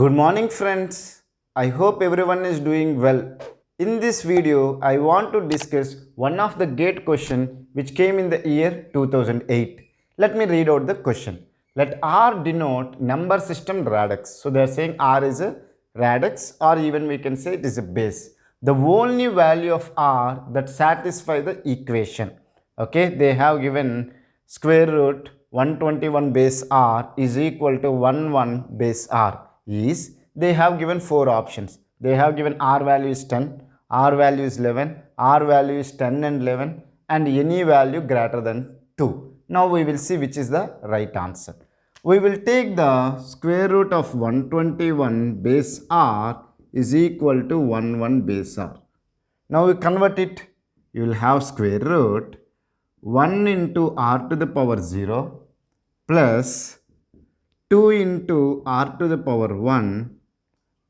Good morning friends. I hope everyone is doing well. In this video, I want to discuss one of the GATE question which came in the year 2008. Let me read out the question. Let R denote number system radix. So they are saying R is a radix, or even we can say it is a base. The only value of R that satisfies the equation. Okay, they have given square root 121 base R is equal to 11 base R. Is they have given four options. They have given R value is 10, R value is 11, R value is 10 and 11, and any value greater than 2. Now we will see which is the right answer. We will take the square root of 121 base R is equal to 11 base R. Now we convert it. You will have square root 1 into R to the power 0 plus 2 into R to the power 1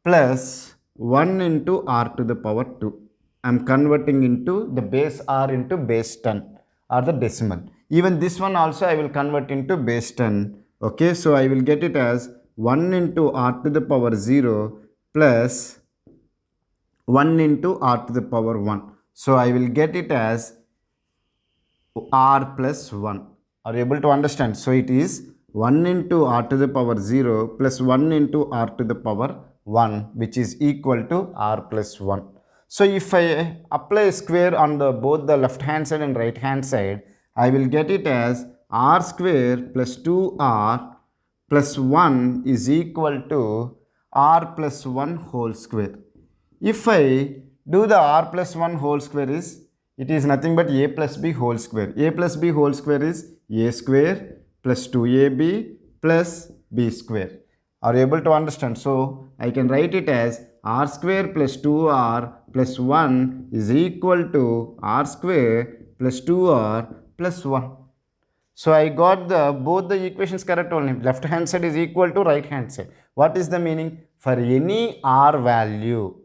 plus 1 into R to the power 2. I am converting into the base R into base 10 or the decimal. Even this one also I will convert into base 10. Okay, so I will get it as 1 into R to the power 0 plus 1 into R to the power 1. So I will get it as R plus 1. Are you able to understand? So it is 1 into R to the power 0 plus 1 into R to the power 1, which is equal to R plus 1. So if I apply a square on both the left hand side and right hand side, I will get it as R square plus 2R plus 1 is equal to R plus 1 whole square. If I do the R plus 1 whole square it is nothing but A plus B whole square. A plus B whole square is A square plus 2AB plus B square. Are you able to understand? So I can write it as R square plus 2R plus 1 is equal to R square plus 2R plus 1. So I got both the equations correct only. Left hand side is equal to right hand side. What is the meaning? For any R value,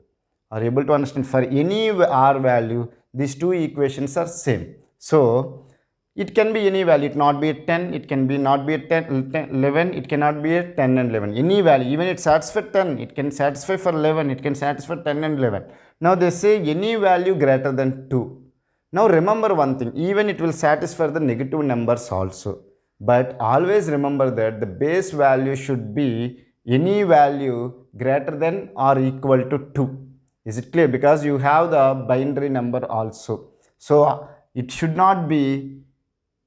are you able to understand? For any R value, these two equations are same. So it can be any value. It not be a 10, it can be not be a 10, 11, it cannot be a 10 and 11. Any value, even it satisfies 10, it can satisfy for 11, it can satisfy 10 and 11. Now they say any value greater than 2. Now remember one thing, even it will satisfy the negative numbers also. But always remember that the base value should be any value greater than or equal to 2. Is it clear? Because you have the binary number also. So it should not be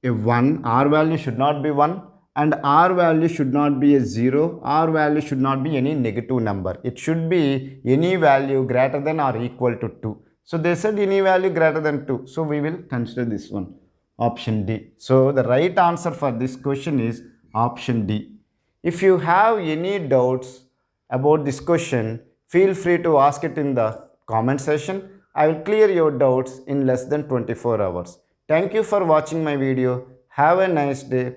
a 1, R value should not be 1, and R value should not be a 0, R value should not be any negative number. It should be any value greater than or equal to 2. So they said any value greater than 2. So we will consider this one, option D. So the right answer for this question is option D. If you have any doubts about this question, feel free to ask it in the comment section. I will clear your doubts in less than 24 hours. Thank you for watching my video. Have a nice day.